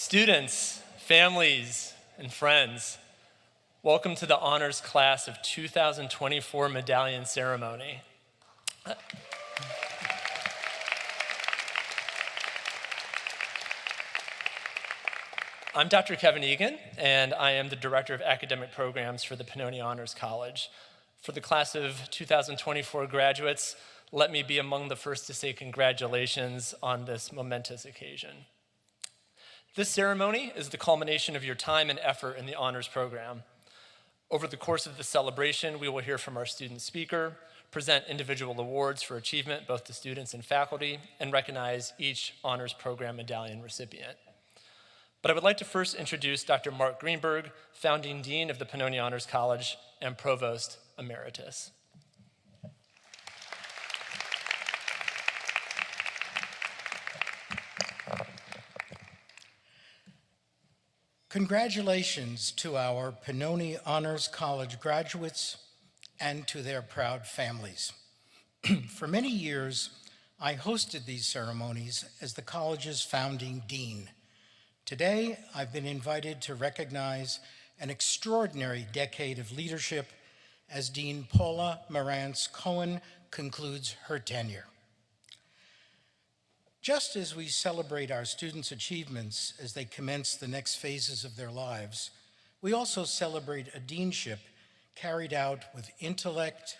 Students, families, and friends, welcome to the honors class of 2024 medallion ceremony. I'm Dr. Kevin Egan, and I am the Director of Academic Programs for the Pennoni Honors College. For the class of 2024 graduates, let me be among the first to say congratulations on this momentous occasion. This ceremony is the culmination of your time and effort in the honors program. Over the course of the celebration, we will hear from our student speaker, present individual awards for achievement both to students and faculty, and recognize each honors program medallion recipient. But I would like to first introduce Dr. Mark Greenberg, founding dean of the Pennoni Honors College and provost emeritus. Congratulations to our Pennoni Honors College graduates and to their proud families. For many years, I hosted these ceremonies as the college's founding dean. Today, I've been invited to recognize an extraordinary decade of leadership as Dean Paula Marantz Cohen concludes her tenure. Just as we celebrate our students' achievements as they commence the next phases of their lives, we also celebrate a deanship carried out with intellect,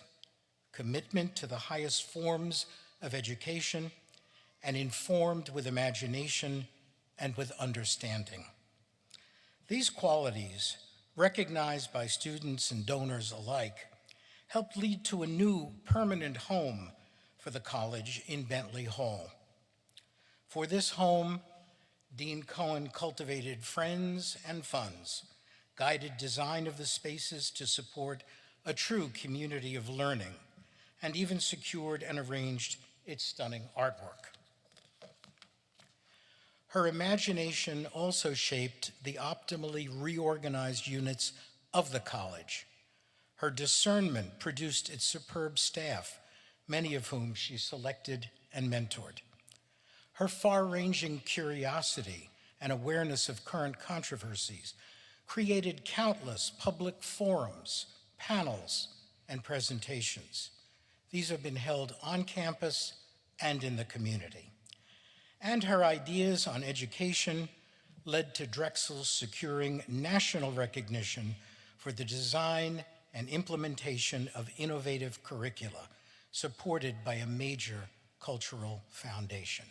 commitment to the highest forms of education, and informed with imagination and with understanding. These qualities, recognized by students and donors alike, helped lead to a new permanent home for the college in Bentley Hall. For this home, Dean Cohen cultivated friends and funds, guided design of the spaces to support a true community of learning, and even secured and arranged its stunning artwork. Her imagination also shaped the optimally reorganized units of the college. Her discernment produced its superb staff, many of whom she selected and mentored. Her far-ranging curiosity and awareness of current controversies created countless public forums, panels, and presentations. These have been held on campus and in the community. And her ideas on education led to Drexel securing national recognition for the design and implementation of innovative curricula supported by a major cultural foundation.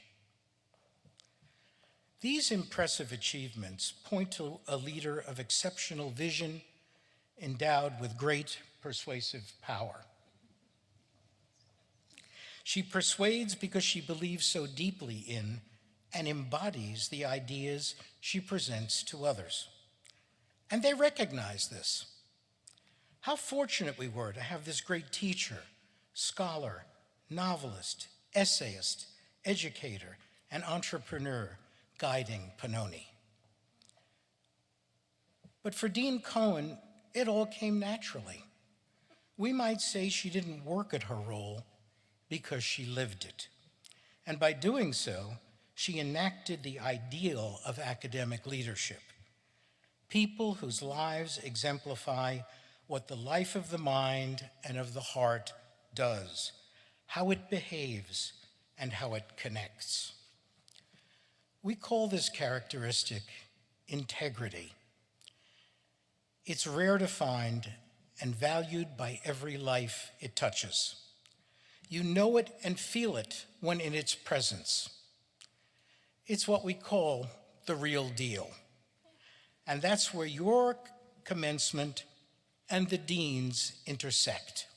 These impressive achievements point to a leader of exceptional vision, endowed with great persuasive power. She persuades because she believes so deeply in and embodies the ideas she presents to others. And they recognize this. How fortunate we were to have this great teacher, scholar, novelist, essayist, educator, and entrepreneur guiding Pennoni. But for Dean Cohen, it all came naturally. We might say she didn't work at her role because she lived it. And by doing so, she enacted the ideal of academic leadership. People whose lives exemplify what the life of the mind and of the heart does, how it behaves, and how it connects. We call this characteristic integrity. It's rare to find and valued by every life it touches. You know it and feel it when in its presence. It's what we call the real deal. And that's where your commencement and the dean's intersect.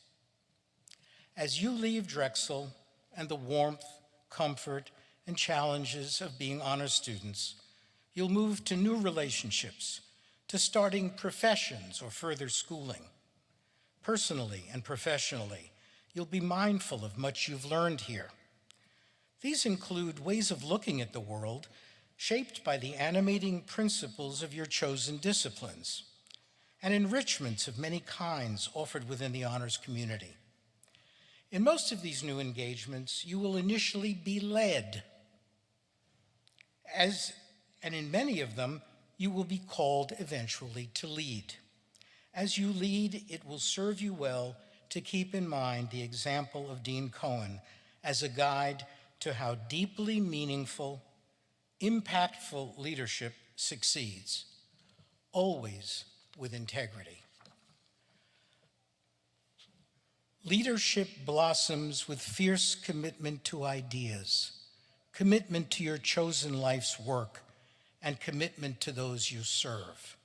As you leave Drexel and the warmth, comfort, and challenges of being honor students, you'll move to new relationships, to starting professions or further schooling. Personally and professionally, you'll be mindful of much you've learned here. These include ways of looking at the world shaped by the animating principles of your chosen disciplines, and enrichments of many kinds offered within the honors community. In most of these new engagements, you will initially be led, as and in many of them, you will be called eventually to lead. As you lead, it will serve you well to keep in mind the example of Dean Cohen as a guide to how deeply meaningful, impactful leadership succeeds, always with integrity. Leadership blossoms with fierce commitment to ideas, commitment to your chosen life's work, and commitment to those you serve.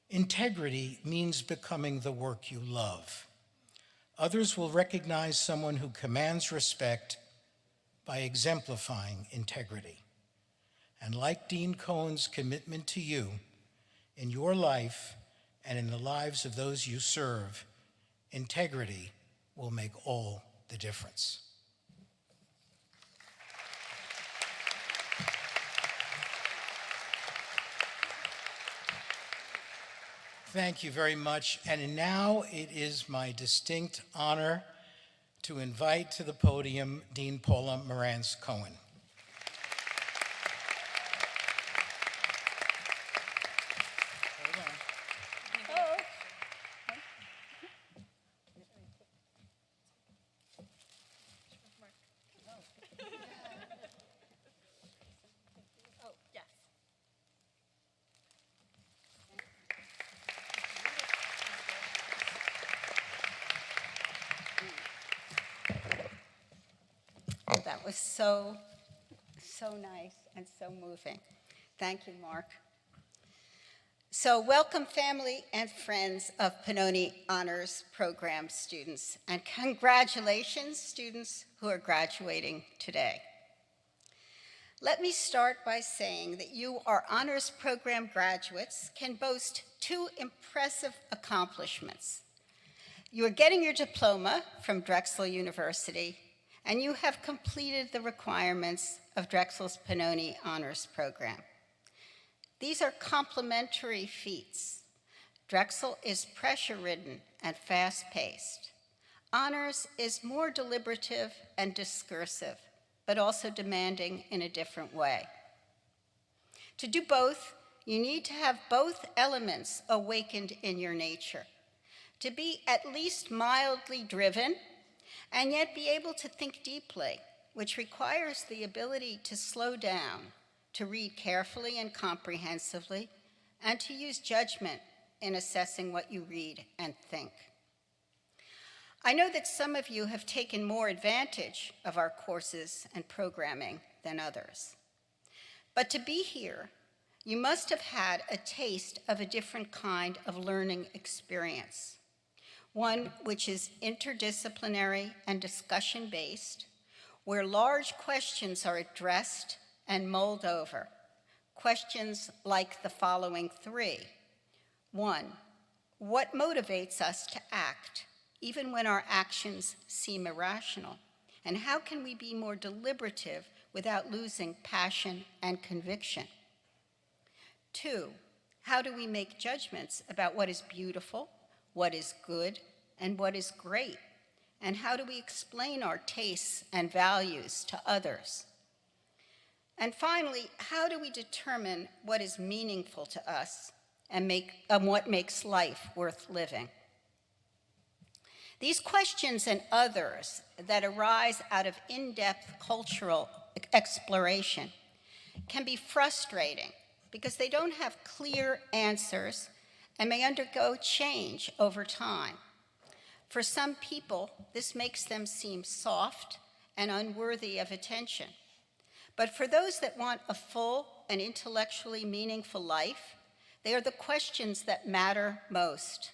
Integrity means becoming the work you love. Others will recognize someone who commands respect by exemplifying integrity. And like Dean Cohen's commitment to you, in your life and in the lives of those you serve, integrity will make all the difference. Thank you very much. And now it is my distinct honor to invite to the podium Dean Paula Marantz Cohen. That was so nice and so moving. Thank you, Mark. So welcome family and friends of Pennoni Honors Program students, and congratulations students who are graduating today. Let me start by saying that you, our honors program graduates, can boast two impressive accomplishments. You are getting your diploma from Drexel University, and you have completed the requirements of Drexel's Pennoni Honors Program. These are complementary feats. Drexel is pressure-ridden and fast-paced. Honors is more deliberative and discursive, but also demanding in a different way. To do both, you need to have both elements awakened in your nature. To be at least mildly driven, and yet be able to think deeply, which requires the ability to slow down, to read carefully and comprehensively, and to use judgment in assessing what you read and think. I know that some of you have taken more advantage of our courses and programming than others. But to be here, you must have had a taste of a different kind of learning experience. One which is interdisciplinary and discussion-based, where large questions are addressed and mulled over. Questions like the following three. 1, what motivates us to act, even when our actions seem irrational? And how can we be more deliberative without losing passion and conviction? 2, how do we make judgments about what is beautiful, what is good, and what is great? And how do we explain our tastes and values to others? And finally, how do we determine what is meaningful to us and what makes life worth living? These questions and others that arise out of in-depth cultural exploration can be frustrating because they don't have clear answers and may undergo change over time. For some people, this makes them seem soft and unworthy of attention. But for those that want a full and intellectually meaningful life, they are the questions that matter most.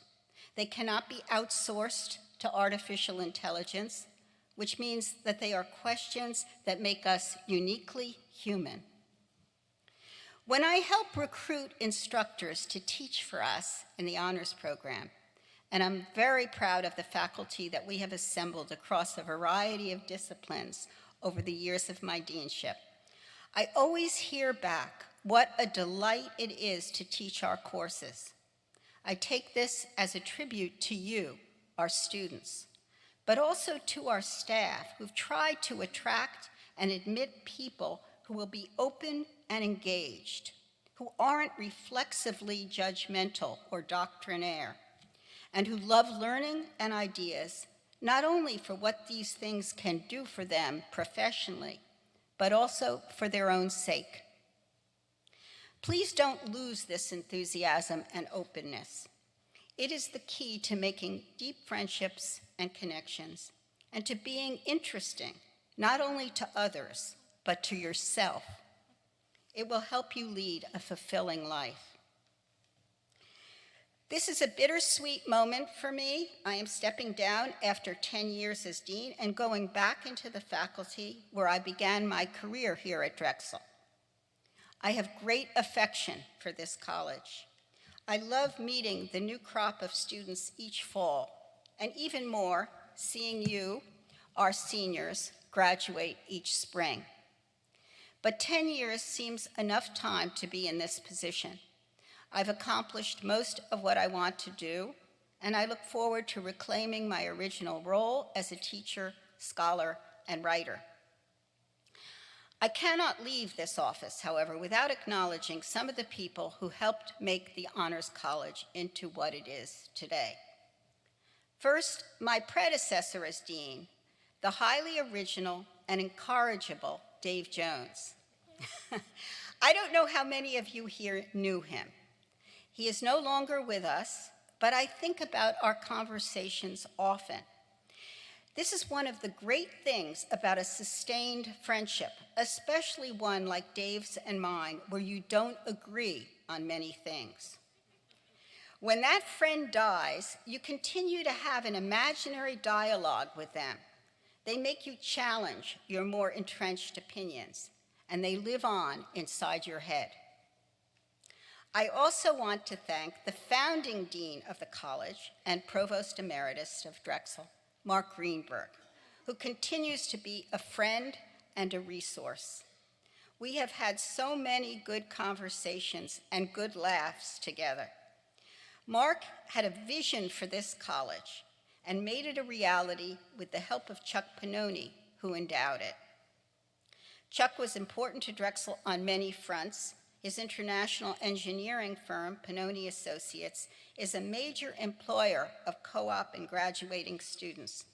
They cannot be outsourced to artificial intelligence, which means that they are questions that make us uniquely human. When I help recruit instructors to teach for us in the honors program, and I'm very proud of the faculty that we have assembled across a variety of disciplines over the years of my deanship, I always hear back what a delight it is to teach our courses. I take this as a tribute to you, our students, but also to our staff who've tried to attract and admit people who will be open and engaged, who aren't reflexively judgmental or doctrinaire, and who love learning and ideas, not only for what these things can do for them professionally, but also for their own sake. Please don't lose this enthusiasm and openness. It is the key to making deep friendships and connections, and to being interesting, not only to others, but to yourself. It will help you lead a fulfilling life. This is a bittersweet moment for me. I am stepping down after 10 years as dean and going back into the faculty where I began my career here at Drexel. I have great affection for this college. I love meeting the new crop of students each fall, and even more, seeing you, our seniors, graduate each spring. But 10 years seems enough time to be in this position. I've accomplished most of what I want to do, and I look forward to reclaiming my original role as a teacher, scholar, and writer. I cannot leave this office, however, without acknowledging some of the people who helped make the Honors College into what it is today. First, my predecessor as dean, the highly original and incorrigible Dave Jones. I don't know how many of you here knew him. He is no longer with us, but I think about our conversations often. This is one of the great things about a sustained friendship, especially one like Dave's and mine, where you don't agree on many things. When that friend dies, you continue to have an imaginary dialogue with them. They make you challenge your more entrenched opinions, and they live on inside your head. I also want to thank the founding dean of the college and provost emeritus of Drexel, Mark Greenberg, who continues to be a friend and a resource. We have had so many good conversations and good laughs together. Mark had a vision for this college and made it a reality with the help of Chuck Pennoni, who endowed it. Chuck was important to Drexel on many fronts. His international engineering firm, Pennoni Associates, is a major employer of co-op and graduating students.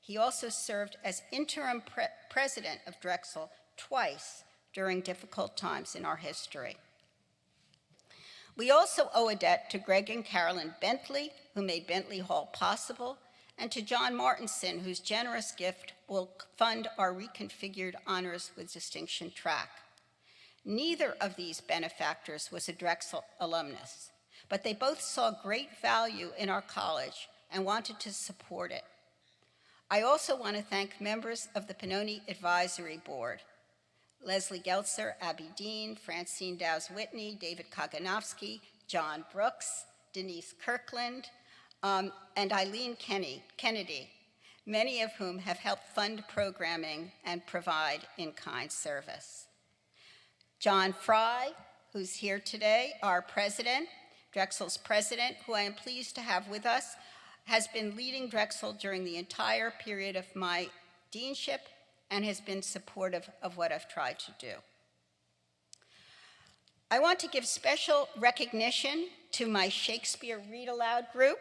He also served as interim president of Drexel twice during difficult times in our history. We also owe a debt to Greg and Carolyn Bentley, who made Bentley Hall possible, and to John Martinson, whose generous gift will fund our reconfigured Honors with Distinction track. Neither of these benefactors was a Drexel alumnus, but they both saw great value in our college and wanted to support it. I also want to thank members of the Pennoni Advisory Board, Leslie Geltzer, Abby Dean, Francine Dowes-Whitney, David Kaganovsky, John Brooks, Denise Kirkland, and Eileen Kennedy, many of whom have helped fund programming and provide in-kind service. John Fry, who's here today, our president, Drexel's president, who I am pleased to have with us, has been leading Drexel during the entire period of my deanship and has been supportive of what I've tried to do. I want to give special recognition to my Shakespeare Read Aloud group,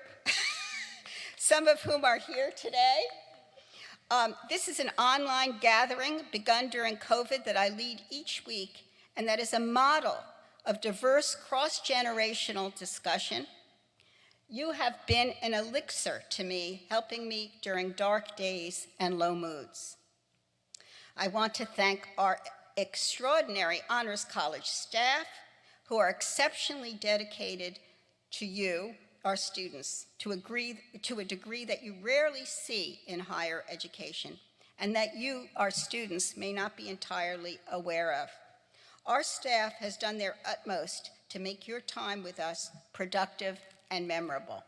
some of whom are here today. This is an online gathering begun during COVID that I lead each week, and that is a model of diverse cross-generational discussion. You have been an elixir to me, helping me during dark days and low moods. I want to thank our extraordinary Honors College staff, who are exceptionally dedicated to you, our students, to a degree that you rarely see in higher education, and that you, our students, may not be entirely aware of. Our staff has done their utmost to make your time with us productive and memorable.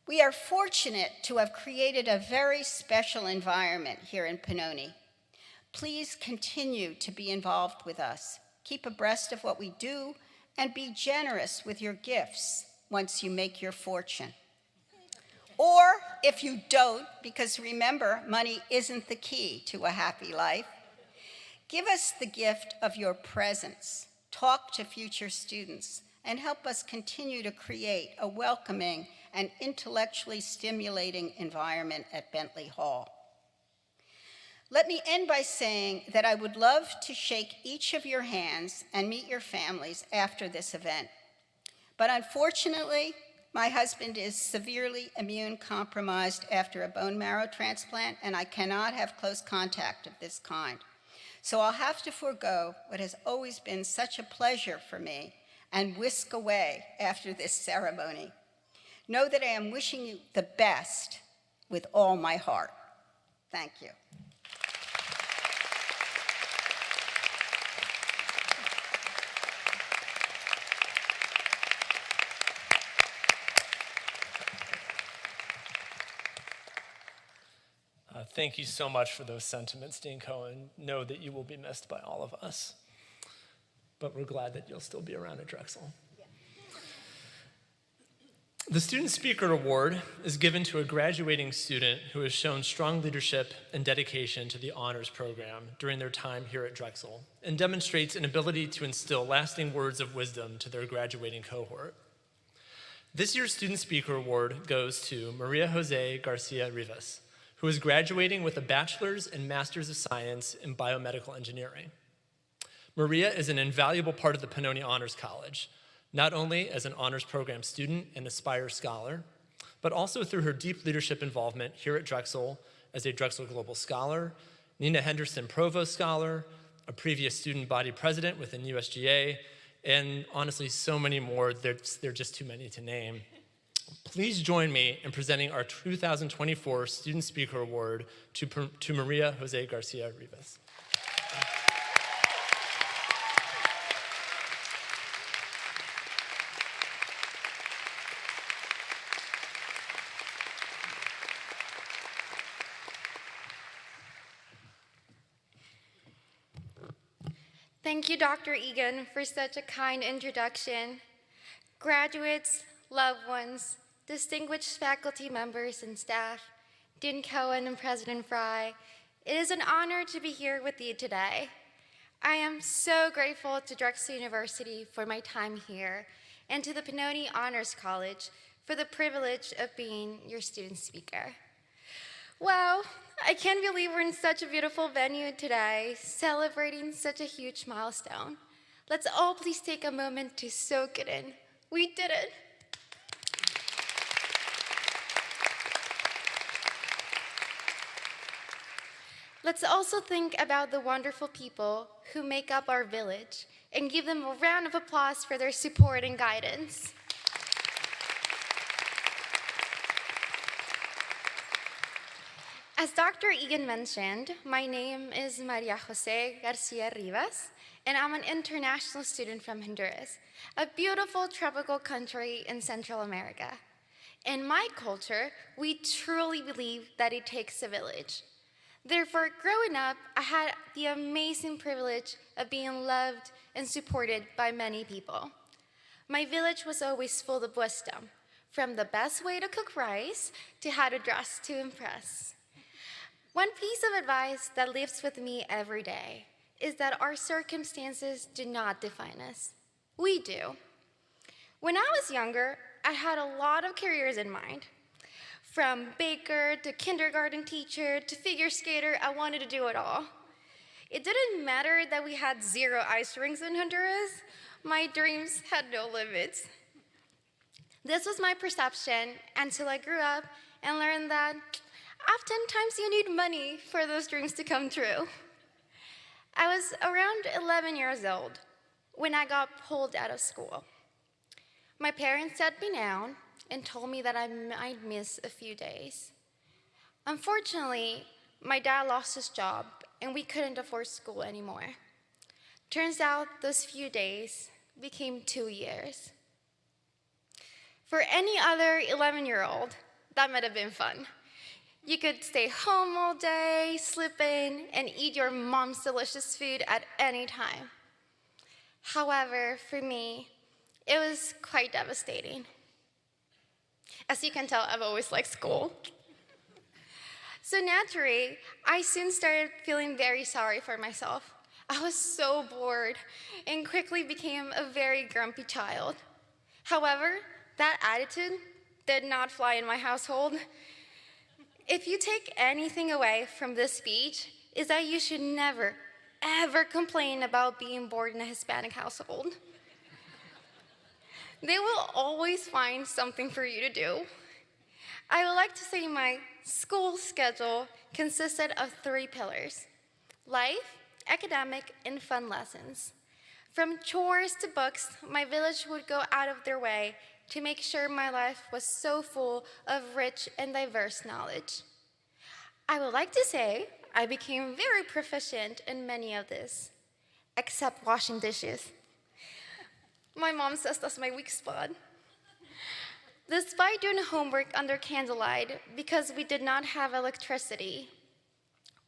We are fortunate to have created a very special environment here in Pennoni. Please continue to be involved with us. Keep abreast of what we do and be generous with your gifts once you make your fortune. Or if you don't, because remember, money isn't the key to a happy life, Give us the gift of your presence, talk to future students, and help us continue to create a welcoming and intellectually stimulating environment at Bentley Hall. Let me end by saying that I would love to shake each of your hands and meet your families after this event. But unfortunately, my husband is severely immune compromised after a bone marrow transplant, and I cannot have close contact of this kind. So I'll have to forego what has always been such a pleasure for me and whisk away after this ceremony. Know that I am wishing you the best with all my heart. Thank you. Thank you so much for those sentiments, Dean Cohen. Know that you will be missed by all of us. But we're glad that you'll still be around at Drexel. Yeah. The Student Speaker Award is given to a graduating student who has shown strong leadership and dedication to the honors program during their time here at Drexel and demonstrates an ability to instill lasting words of wisdom to their graduating cohort. This year's Student Speaker Award goes to Maria Jose Garcia Rivas, who is graduating with a bachelor's and master's of science in biomedical engineering. Maria is an invaluable part of the Pennoni Honors College, not only as an honors program student and Aspire scholar, but also through her deep leadership involvement here at Drexel as a Drexel Global Scholar, Nina Henderson Provost Scholar, a previous student body president within USGA, and honestly, so many more, there are just too many to name. Please join me in presenting our 2024 Student Speaker Award to Maria Jose Garcia Rivas. Thank you, Dr. Egan, for such a kind introduction. Graduates, loved ones, distinguished faculty members and staff, Dean Cohen and President Fry, it is an honor to be here with you today. I am so grateful to Drexel University for my time here and to the Pennoni Honors College for the privilege of being your student speaker. Wow, I can't believe we're in such a beautiful venue today, celebrating such a huge milestone. Let's all please take a moment to soak it in. We did it. Let's also think about the wonderful people who make up our village and give them a round of applause for their support and guidance. As Dr. Egan mentioned, my name is Maria Jose Garcia Rivas, and I'm an international student from Honduras, a beautiful tropical country in Central America. In my culture, we truly believe that it takes a village. Therefore, growing up, I had the amazing privilege of being loved and supported by many people. My village was always full of wisdom, from the best way to cook rice to how to dress to impress. One piece of advice that lives with me every day is that our circumstances do not define us. We do. When I was younger, I had a lot of careers in mind. From baker to kindergarten teacher to figure skater, I wanted to do it all. It didn't matter that we had 0 ice rinks in Honduras. My dreams had no limits. This was my perception until I grew up and learned that oftentimes you need money for those dreams to come true. I was around 11 years old when I got pulled out of school. My parents sat me down and told me that I might miss a few days. Unfortunately, my dad lost his job and we couldn't afford school anymore. Turns out those few days became 2 years. For any other 11-year-old, that might have been fun. You could stay home all day, slip in, and eat your mom's delicious food at any time. However, for me, it was quite devastating. As you can tell, I've always liked school. So naturally, I soon started feeling very sorry for myself. I was so bored and quickly became a very grumpy child. However, that attitude did not fly in my household. If you take anything away from this speech, is that you should never, ever complain about being bored in a Hispanic household. They will always find something for you to do. I would like to say my school schedule consisted of 3 pillars: life, academic, and fun lessons. From chores to books, my village would go out of their way to make sure my life was so full of rich and diverse knowledge. I would like to say I became very proficient in many of this, except washing dishes. My mom says that's my weak spot. Despite doing homework under candlelight because we did not have electricity,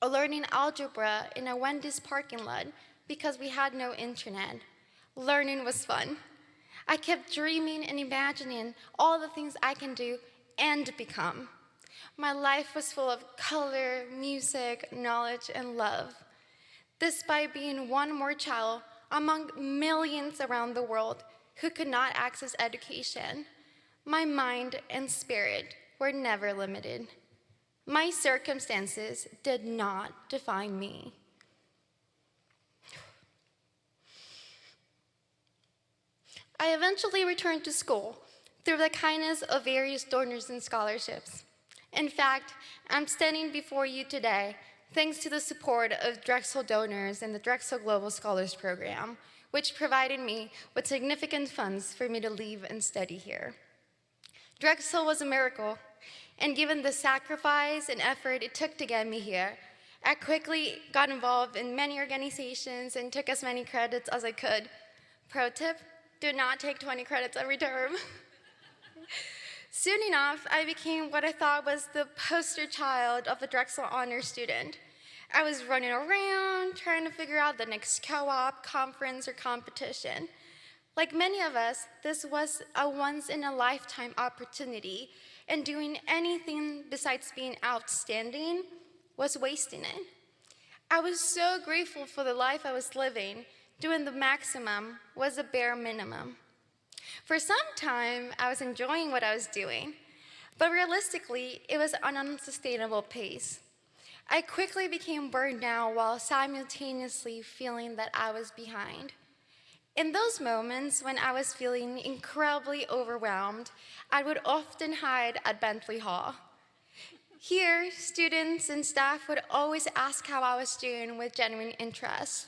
or learning algebra in a Wendy's parking lot because we had no internet, learning was fun. I kept dreaming and imagining all the things I can do and become. My life was full of color, music, knowledge, and love. Despite being one more child among millions around the world who could not access education, my mind and spirit were never limited. My circumstances did not define me. I eventually returned to school through the kindness of various donors and scholarships. In fact, I'm standing before you today thanks to the support of Drexel donors and the Drexel Global Scholars Program, which provided me with significant funds for me to leave and study here. Drexel was a miracle, and given the sacrifice and effort it took to get me here, I quickly got involved in many organizations and took as many credits as I could. Pro tip, do not take 20 credits every term. Soon enough, I became what I thought was the poster child of a Drexel honor student. I was running around trying to figure out the next co-op, conference, or competition. Like many of us, this was a once-in-a-lifetime opportunity, and doing anything besides being outstanding was wasting it. I was so grateful for the life I was living. Doing the maximum was the bare minimum. For some time, I was enjoying what I was doing, but realistically, it was an unsustainable pace. I quickly became burned out while simultaneously feeling that I was behind. In those moments when I was feeling incredibly overwhelmed, I would often hide at Bentley Hall. Here, students and staff would always ask how I was doing with genuine interest.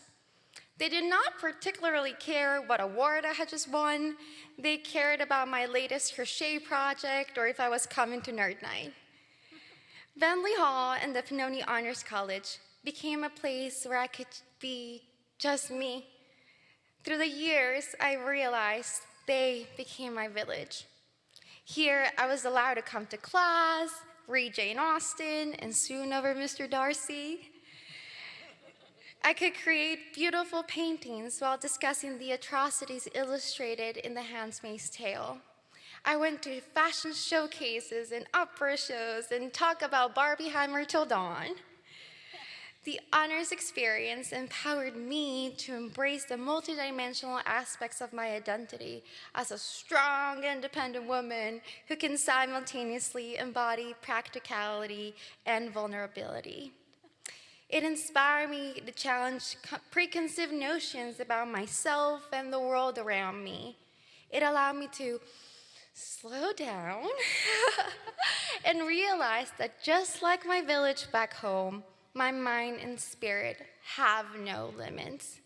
They did not particularly care what award I had just won. They cared about my latest crochet project or if I was coming to Nerd Night. Bentley Hall and the Pennoni Honors College became a place where I could be just me. Through the years, I realized they became my village. Here, I was allowed to come to class, read Jane Austen, and soon over Mr. Darcy. I could create beautiful paintings while discussing the atrocities illustrated in The Handmaid's Tale. I went to fashion showcases and opera shows and talked about Barbieheimer till dawn. The honors experience empowered me to embrace the multidimensional aspects of my identity as a strong, independent woman who can simultaneously embody practicality and vulnerability. It inspired me to challenge preconceived notions about myself and the world around me. It allowed me to slow down and realize that just like my village back home, my mind and spirit have no limits.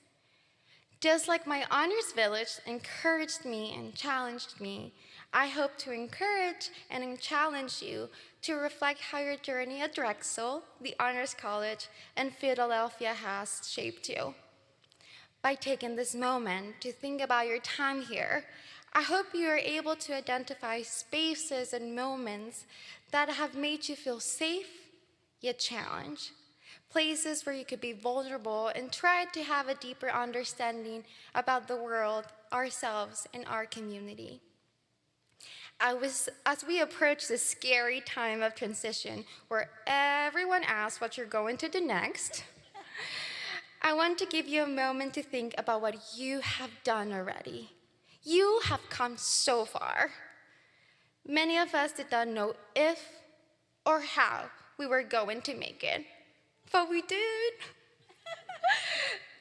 Just like my honors village encouraged me and challenged me, I hope to encourage and challenge you to reflect how your journey at Drexel, the Honors College, and Philadelphia has shaped you. By taking this moment to think about your time here, I hope you are able to identify spaces and moments that have made you feel safe, yet challenged. Places where you could be vulnerable and try to have a deeper understanding about the world, ourselves, and our community. As we approach this scary time of transition where everyone asks what you're going to do next, I want to give you a moment to think about what you have done already. You have come so far. Many of us did not know if or how we were going to make it, but we did.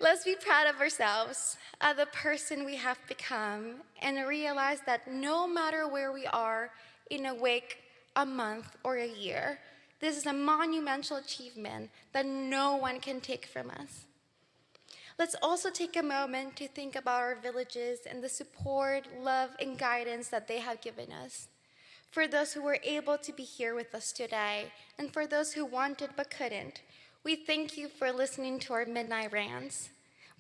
Let's be proud of ourselves, of the person we have become, and realize that no matter where we are in a week, a month, or a year, this is a monumental achievement that no one can take from us. Let's also take a moment to think about our villages and the support, love, and guidance that they have given us. For those who were able to be here with us today, and for those who wanted but couldn't, we thank you for listening to our midnight rants,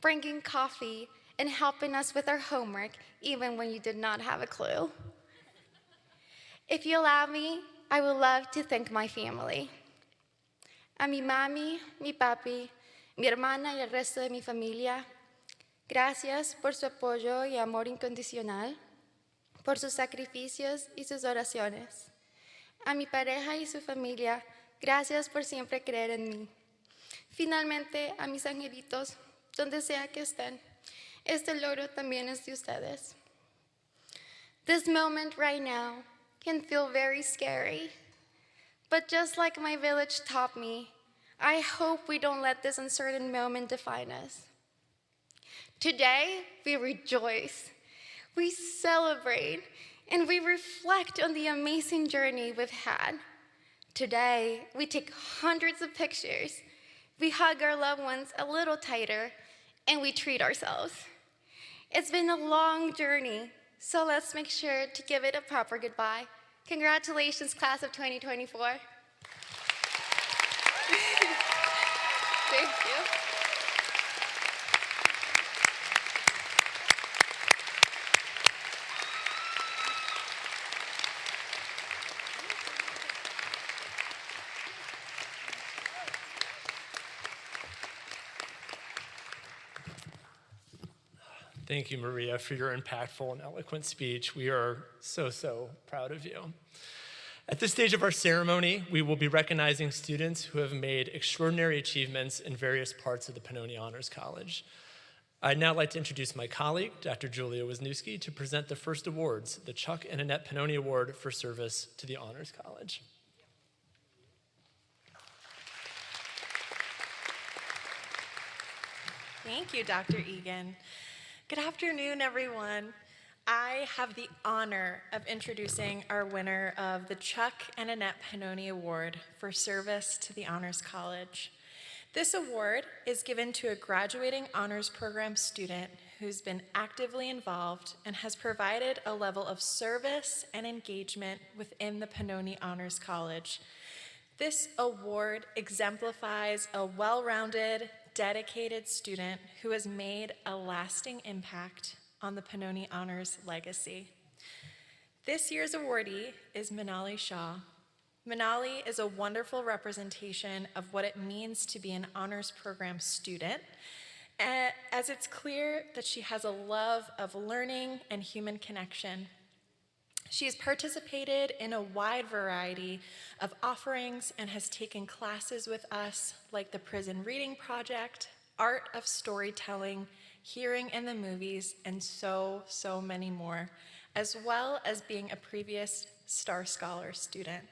bringing coffee, and helping us with our homework, even when you did not have a clue. If you allow me, I would love to thank my family. A mi mami, mi papi, mi hermana y el resto de mi familia, gracias por su apoyo y amor incondicional, por sus sacrificios y sus oraciones. A mi pareja y su familia, gracias por siempre creer en mí. Finalmente, a mis angelitos, donde sea que estén, este logro también es de ustedes. This moment right now can feel very scary, but just like my village taught me, I hope we don't let this uncertain moment define us. Today, we rejoice, we celebrate, and we reflect on the amazing journey we've had. Today, we take hundreds of pictures, we hug our loved ones a little tighter, and we treat ourselves. It's been a long journey, so let's make sure to give it a proper goodbye. Congratulations, class of 2024. Thank you. Thank you, Maria, for your impactful and eloquent speech. We are so proud of you. At this stage of our ceremony, we will be recognizing students who have made extraordinary achievements in various parts of the Pennoni Honors College. I'd now like to introduce my colleague, Dr. Julia Wisniewski, to present the first awards, the Chuck and Annette Pennoni Award for Service to the Honors College. Thank you, Dr. Egan. Good afternoon, everyone. I have the honor of introducing our winner of the Chuck and Annette Pennoni Award for Service to the Honors College. This award is given to a graduating honors program student who's been actively involved and has provided a level of service and engagement within the Pennoni Honors College. This award exemplifies a well-rounded, dedicated student who has made a lasting impact on the Pennoni Honors legacy. This year's awardee is Manali Shah. Manali is a wonderful representation of what it means to be an honors program student, as it's clear that she has a love of learning and human connection. She has participated in a wide variety of offerings and has taken classes with us like the Prison Reading Project, Art of Storytelling, Hearing in the Movies, and so many more, as well as being a previous Star Scholar student.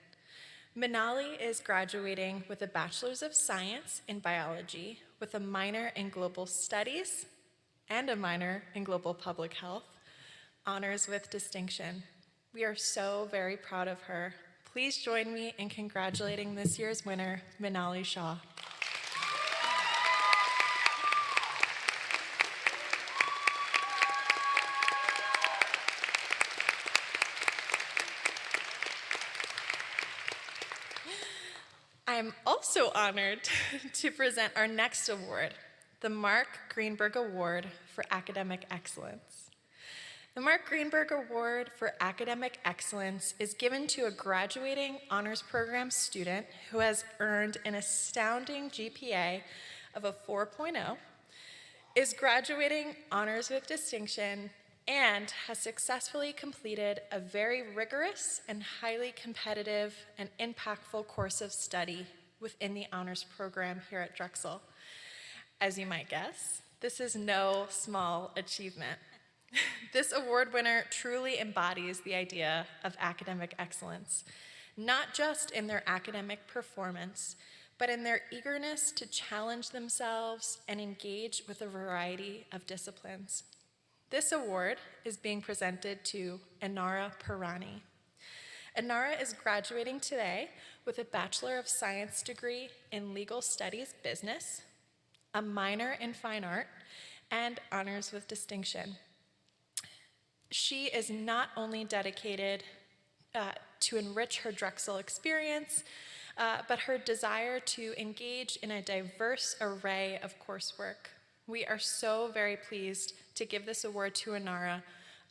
Manali is graduating with a Bachelor's of Science in Biology with a minor in Global Studies and a minor in Global Public Health, honors with distinction. We are so very proud of her. Please join me in congratulating this year's winner, Manali Shah. I'm also honored to present our next award, the Mark Greenberg Award for Academic Excellence. The Mark Greenberg Award for Academic Excellence is given to a graduating honors program student who has earned an astounding GPA of a 4.0, is graduating honors with distinction, and has successfully completed a very rigorous and highly competitive and impactful course of study within the honors program here at Drexel. As you might guess, this is no small achievement. This award winner truly embodies the idea of academic excellence, not just in their academic performance, but in their eagerness to challenge themselves and engage with a variety of disciplines. This award is being presented to Inara Pirani. Inara is graduating today with a Bachelor of Science degree in Legal Studies Business, a minor in Fine Art, and honors with distinction. She is not only dedicated to enrich her Drexel experience, but her desire to engage in a diverse array of coursework. We are so very pleased to give this award to Inara,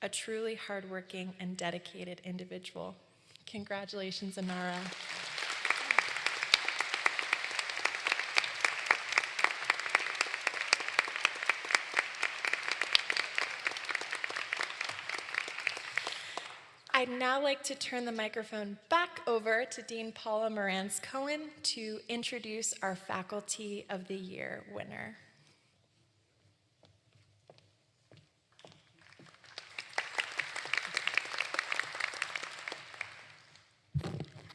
a truly hardworking and dedicated individual. Congratulations, Inara. I'd now like to turn the microphone back over to Dean Paula Morantz-Cohen to introduce our Faculty of the Year winner.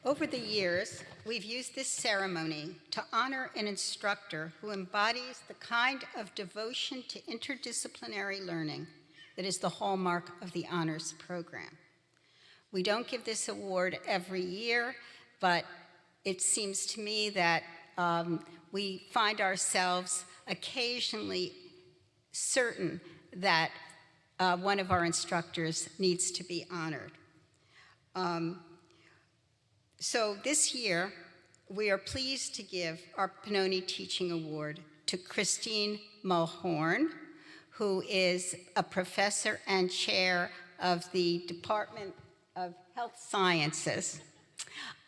Over the years, we've used this ceremony to honor an instructor who embodies the kind of devotion to interdisciplinary learning that is the hallmark of the honors program. We don't give this award every year, but it seems to me that we find ourselves occasionally certain that one of our instructors needs to be honored. So this year, we are pleased to give our Pennoni Teaching Award to Christine Mulhorn, who is a professor and chair of the Department of Health Sciences,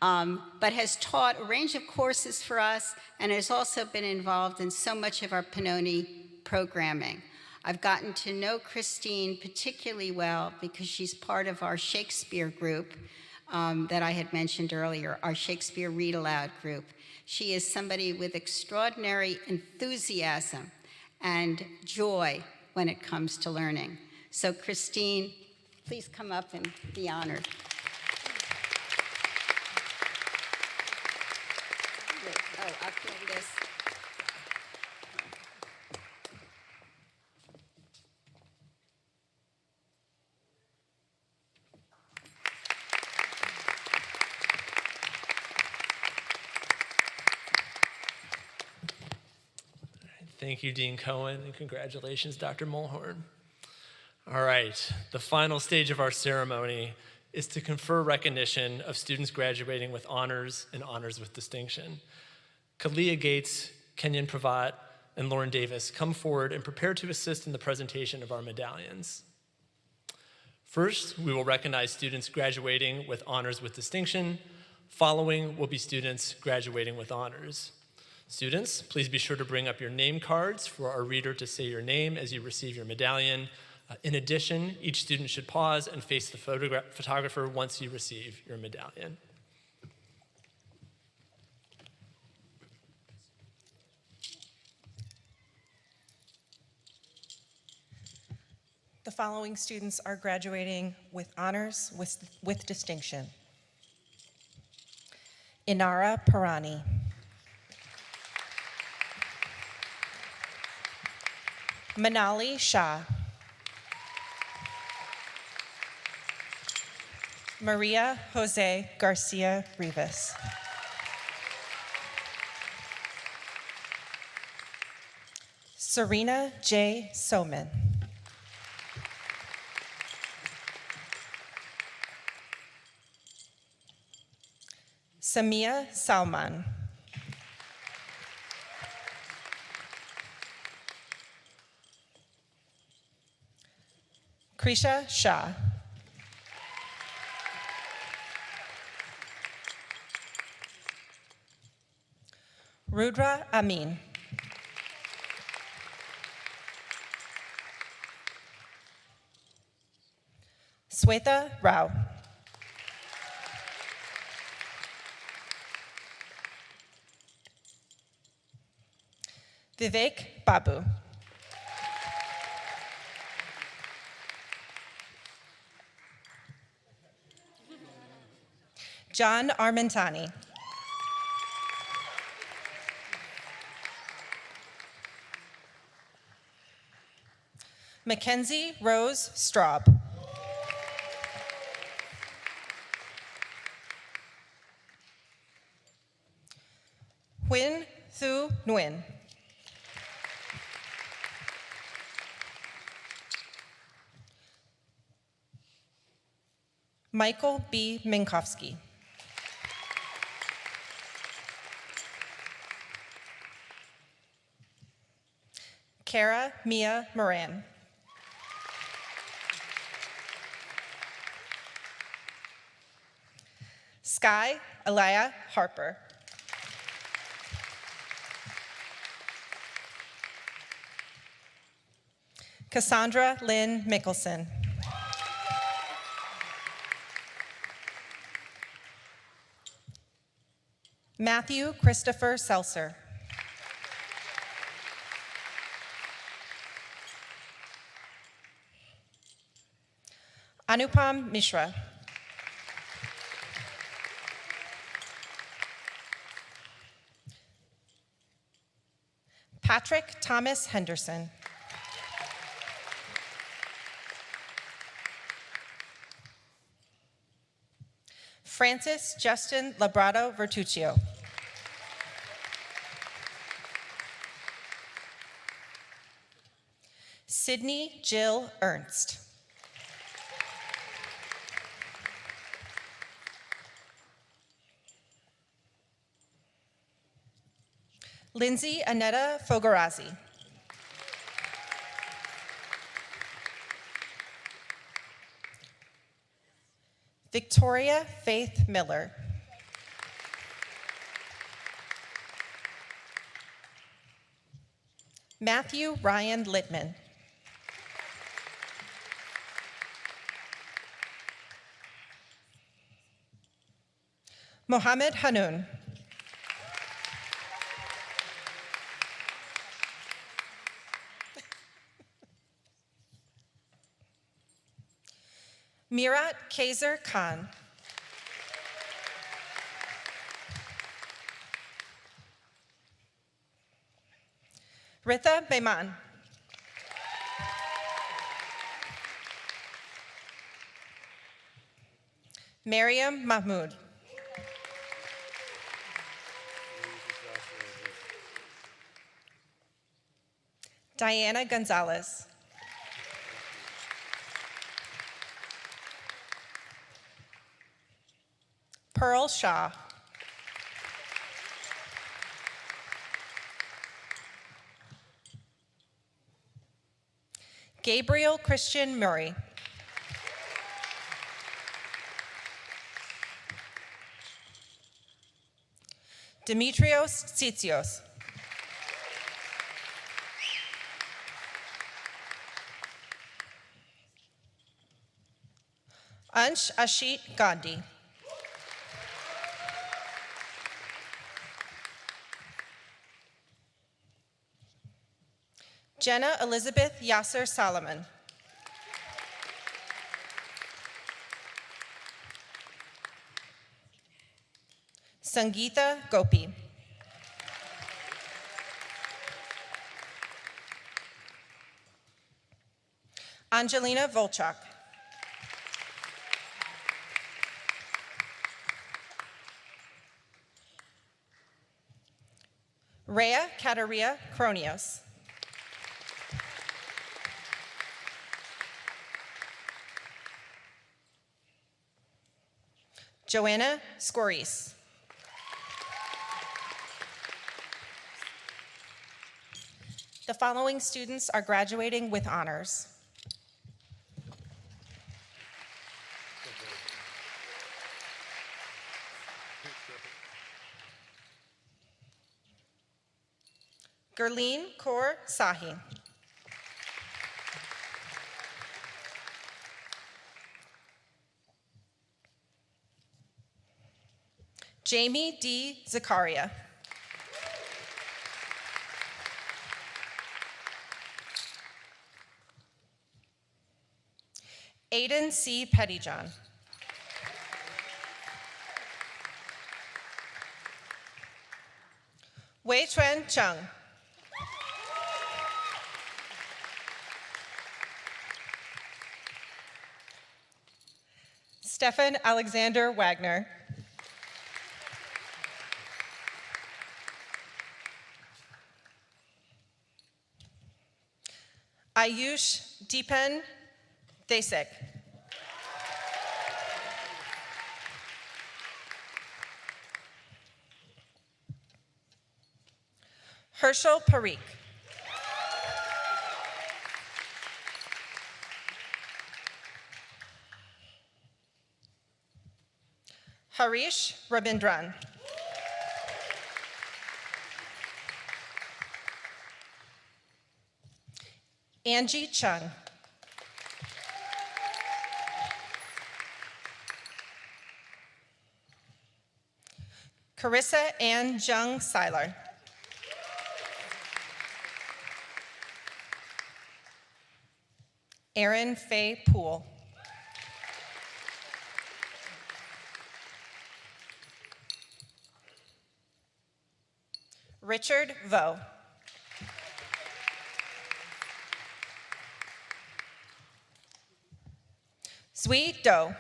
but has taught a range of courses for us and has also been involved in so much of our Pennoni programming. I've gotten to know Christine particularly well because she's part of our Shakespeare group that I had mentioned earlier, our Shakespeare Read Aloud group. She is somebody with extraordinary enthusiasm and joy when it comes to learning. So Christine, please come up and be honored. Oh, I'll feel this. Thank you, Dean Cohen, and congratulations, Dr. Mulhorn. All right, the final stage of our ceremony is to confer recognition of students graduating with honors and honors with distinction. Kalia Gates, Kenyon Pravat, and Lauren Davis come forward and prepare to assist in the presentation of our medallions. First, we will recognize students graduating with honors with distinction. Following will be students graduating with honors. Students, please be sure to bring up your name cards for our reader to say your name as you receive your medallion. In addition, each student should pause and face the photographer once you receive your medallion. The following students are graduating with honors with distinction. Inara Pirani. Manali Shah. Maria Jose Garcia Rivas. Serena J. Soman. Samia Salman. Krisha Shah. Rudra Amin. Sweta Rao. Vivek Babu. John Armentani. Mackenzie Rose Straub. Huynh Thu Nguyen. Michael B. Minkowski. Kara Mia Moran. Sky Alaya Harper. Cassandra Lynn Mickelson. Matthew Christopher Seltzer. Anupam Mishra. Patrick Thomas Henderson. Francis Justin Labrado Vertuccio. Sydney Jill Ernst. Lindsay Annetta Fogarazzi. Victoria Faith Miller. Matthew Ryan Littman. Mohammed Hanoun. Mirat Kaiser Khan. Ritha Beyman. Mariam Mahmood. Diana Gonzalez. Pearl Shaw. Gabriel Christian Murray. Dimitrios Tsitsios. Ansh Ashit Gandhi. Jenna Elizabeth Yasser Solomon. Sangeeta Gopi. Angelina Volchak. Rhea Kataria Kronios. Joanna Scoris. The following students are graduating with honors. Gurleen Kaur Sahi. Jamie D. Zakaria. Aiden C. Pettyjohn. Wei Chuan Chung. Stefan Alexander Wagner. Ayush Deepan Desik. Herschel Parikh. Harish Rabindran. Angie Chung. Carissa Ann Jung Seiler. Erin Faye Poole. Richard Vo. Zui Do.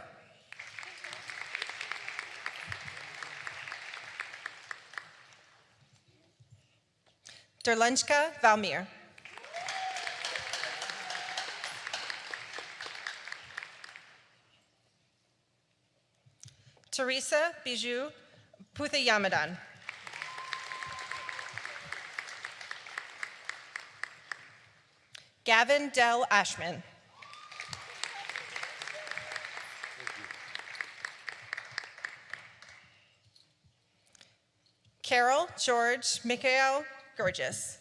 Derlunchka Valmir. Teresa Bijou Puthayamadan. Gavin Del Ashman. Carol George Mikhail Gurgis.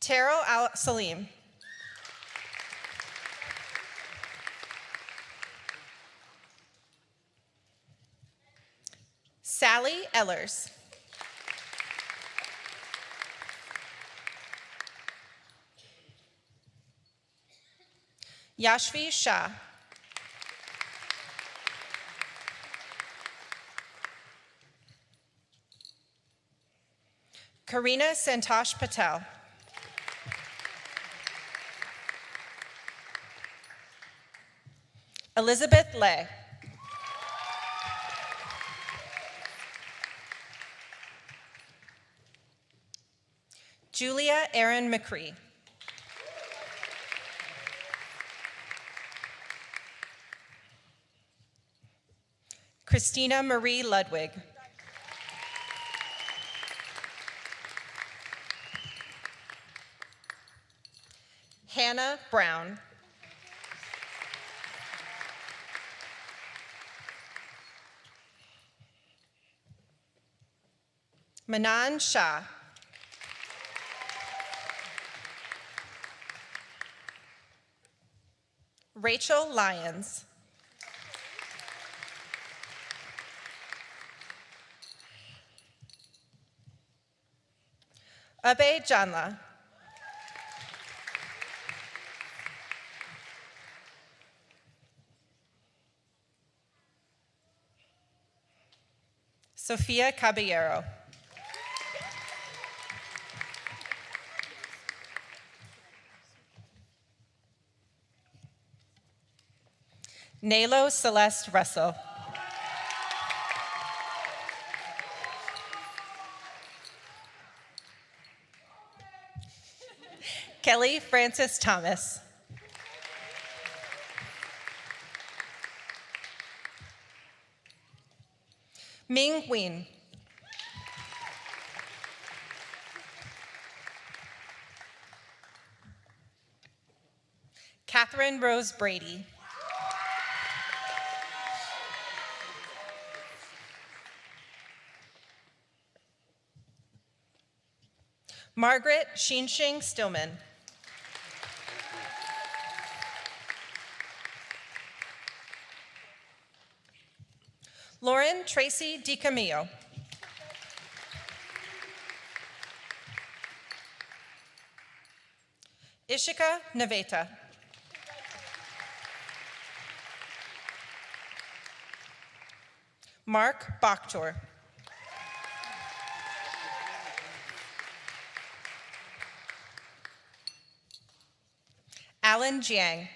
Terrell Al Salim. Sally Ellers. Yashvi Shah. Karina Santosh Patel. Elizabeth Lay. Julia Erin McCree. Christina Marie Ludwig. Hannah Brown. Manan Shah. Rachel Lyons. Abe Janla. Sofia Caballero. Nalo Celeste Russell. Kelly Francis Thomas. Ming Nguyen. Catherine Rose Brady. Margaret Xinxing Stillman. Lauren Tracy DiCamillo. Ishika Naveta. Mark Bakhtor. Alan Jiang.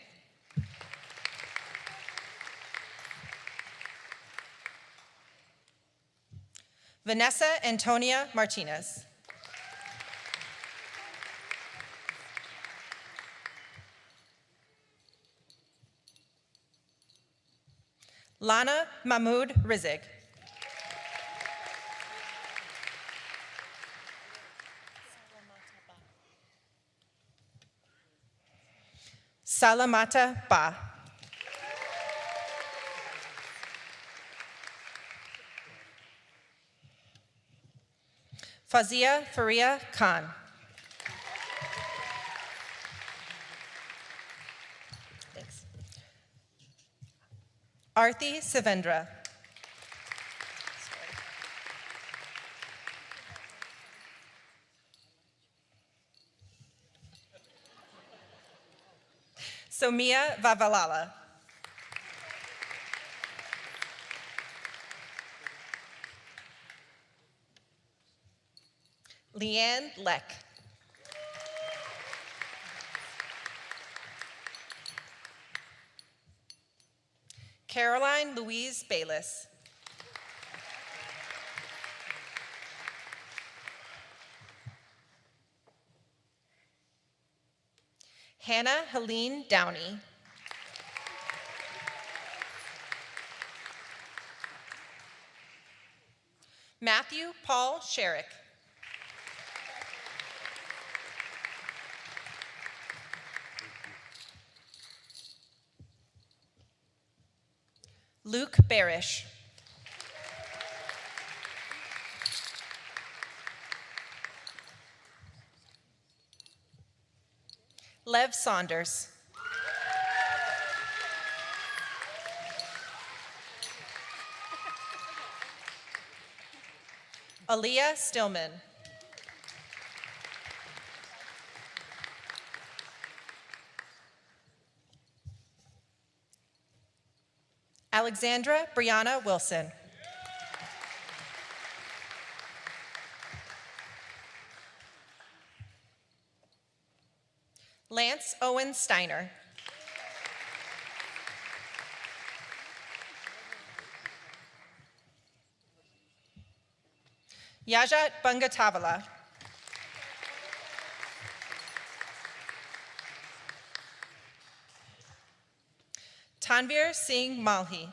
Vanessa Antonia Martinez. Lana Mahmood Rizig. Salamata Ba. Fazia Faria Khan. Thanks. Arthi Savendra. Somia Vavalala. Leanne Leck. Caroline Louise Bayless. Hannah Helene Downey. Matthew Paul Sherrick. Luke Barish. Lev Saunders. Aaliyah Stillman. Alexandra Brianna Wilson. Lance Owen Steiner. Yajat Bungatavala. Tanvir Singh Malhi.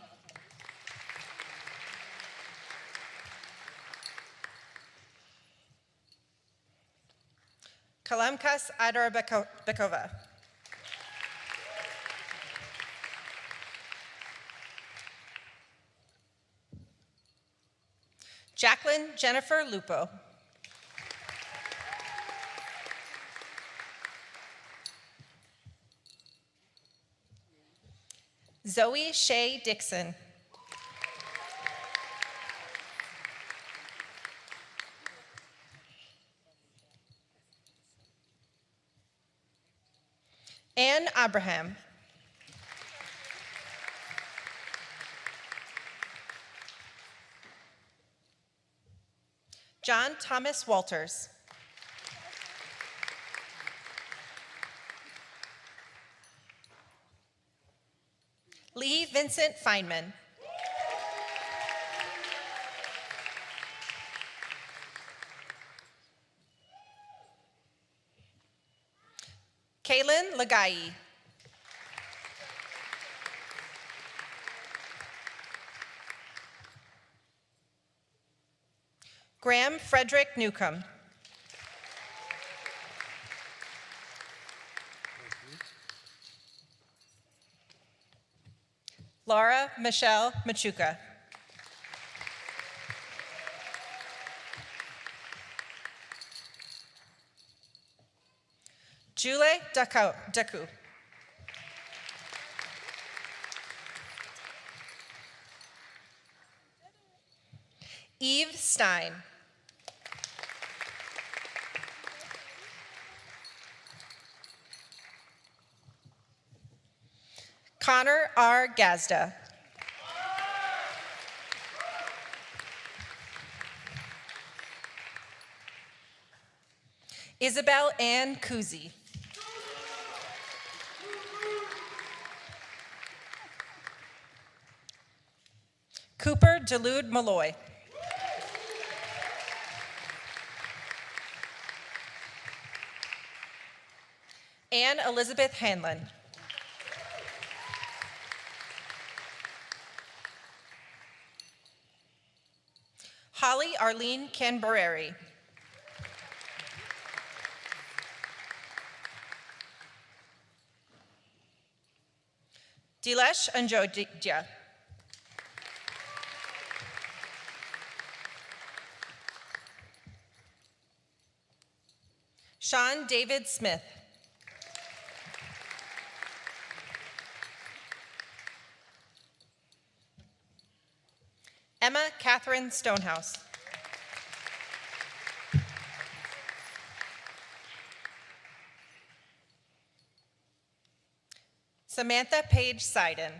Kalamkas Adarabekova. Jacqueline Jennifer Lupo. Zoe Shea Dixon. Anne Abraham. John Thomas Walters. Lee Vincent Feynman. Kaylin Lagai. Graham Frederick Newcomb. Laura Michelle Machuca. Jule Daku. Eve Stein. Connor R. Gazda. Isabel Ann Kuzi. Cooper Delude Malloy. Anne Elizabeth Hanlon. Holly Arlene Canberrari. Dilesh Anjodhya. Sean David Smith. Emma Catherine Stonehouse. Samantha Page Seiden.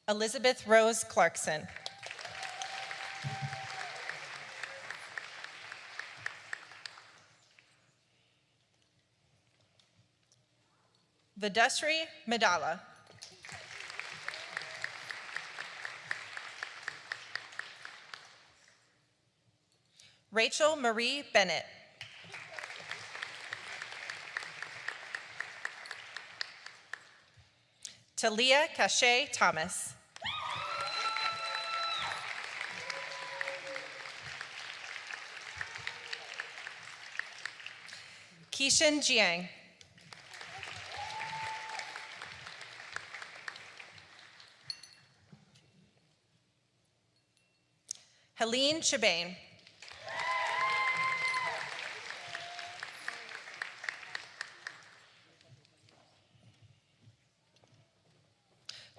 Elizabeth Rose Clarkson. Vidushree Medala. Rachel Marie Bennett. Talia Cachet Thomas. Keishan Jiang. Helene Chabane.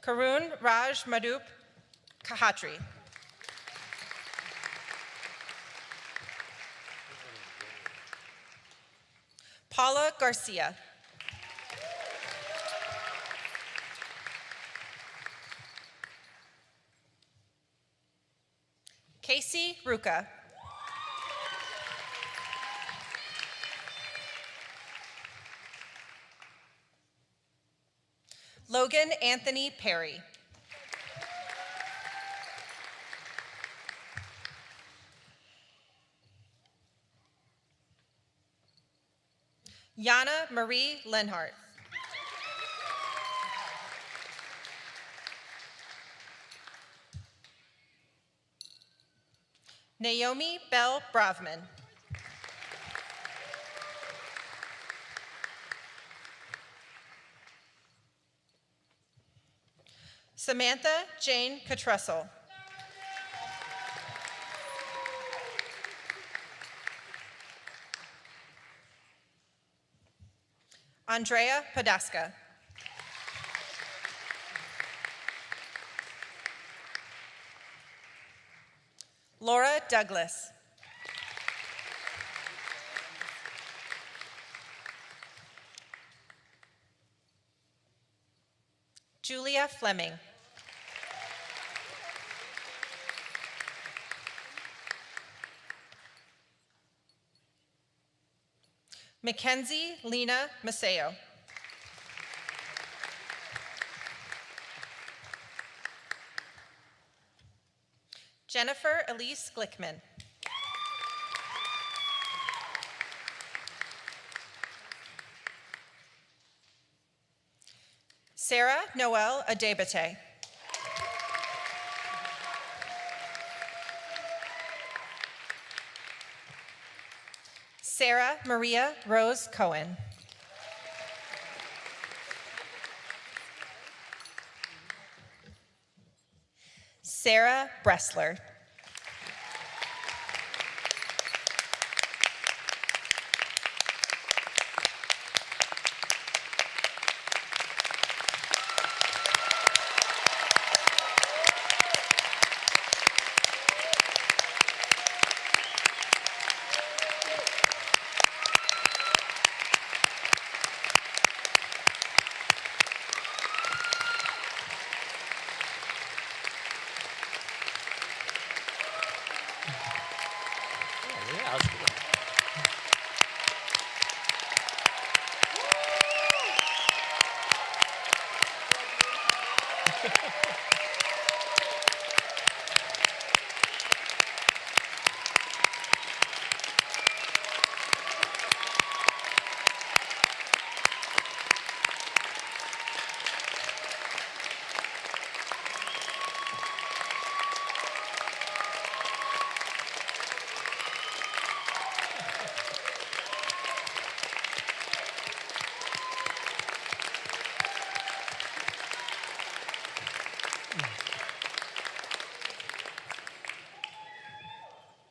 Karun Raj Madhup Kahatri. Paula Garcia. Casey Ruka. Logan Anthony Perry. Yana Marie Lenhart. Naomi Bell Bravman. Samantha Jane Cottressel. Andrea Podaska. Laura Douglas. Julia Fleming. Mackenzie Lena Maceo. Jennifer Elise Glickman. Sarah Noel Adebate. Sarah Maria Rose Cohen. Sarah Bressler.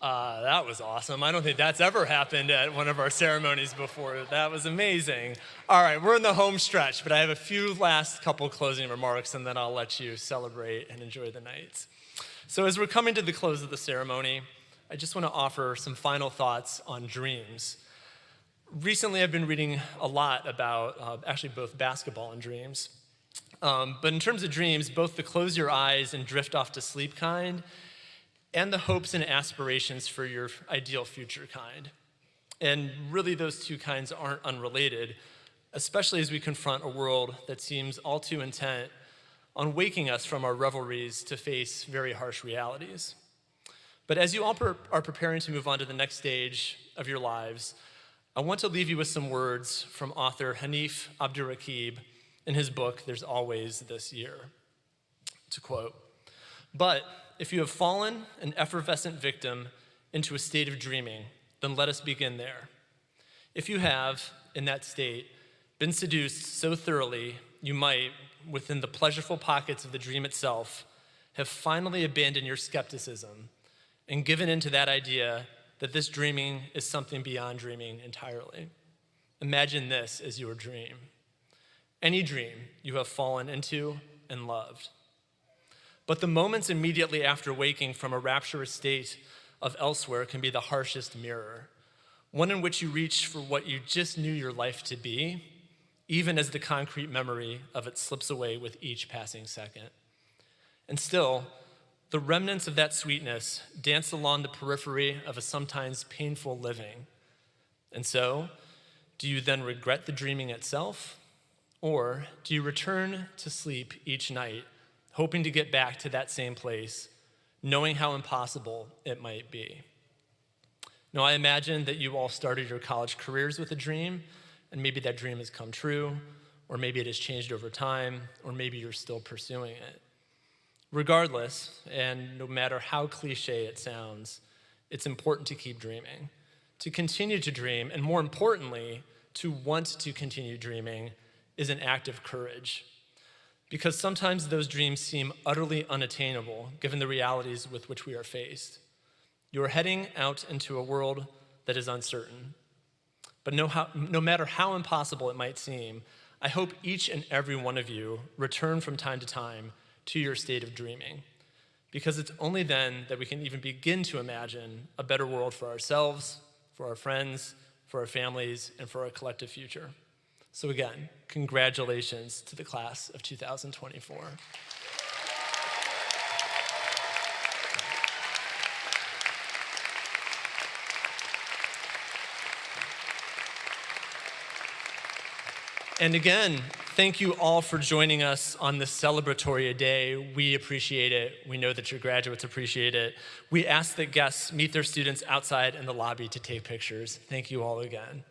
That was awesome. I don't think that's ever happened at one of our ceremonies before. That was amazing. All right, we're in the home stretch, but I have a few last couple closing remarks, and then I'll let you celebrate and enjoy the night. So as we're coming to the close of the ceremony, I just want to offer some final thoughts on dreams. Recently, I've been reading a lot about actually both basketball and dreams. But in terms of dreams, both the close your eyes and drift off to sleep kind, and the hopes and aspirations for your ideal future kind. And really, those two kinds aren't unrelated, especially as we confront a world that seems all too intent on waking us from our revelries to face very harsh realities. But as you all are preparing to move on to the next stage of your lives, I want to leave you with some words from author Hanif Abdurraqib in his book, There's Always This Year. To quote, "But if you have fallen an effervescent victim into a state of dreaming, then let us begin there. If you have, in that state, been seduced so thoroughly you might, within the pleasureful pockets of the dream itself, have finally abandoned your skepticism and given into that idea that this dreaming is something beyond dreaming entirely. Imagine this as your dream. Any dream you have fallen into and loved. But the moments immediately after waking from a rapturous state of elsewhere can be the harshest mirror, one in which you reach for what you just knew your life to be, even as the concrete memory of it slips away with each passing second. And still, the remnants of that sweetness dance along the periphery of a sometimes painful living. And so, do you then regret the dreaming itself? Or do you return to sleep each night, hoping to get back to that same place, knowing how impossible it might be?" Now, I imagine that you all started your college careers with a dream, and maybe that dream has come true, or maybe it has changed over time, or maybe you're still pursuing it. Regardless, and no matter how cliche it sounds, it's important to keep dreaming, to continue to dream, and more importantly, to want to continue dreaming is an act of courage. Because sometimes those dreams seem utterly unattainable given the realities with which we are faced. You are heading out into a world that is uncertain. But no matter how impossible it might seem, I hope each and every one of you return from time to time to your state of dreaming. Because it's only then that we can even begin to imagine a better world for ourselves, for our friends, for our families, and for our collective future. So again, congratulations to the class of 2024. And again, thank you all for joining us on this celebratory day. We appreciate it. We know that your graduates appreciate it. We ask that guests meet their students outside in the lobby to take pictures. Thank you all again.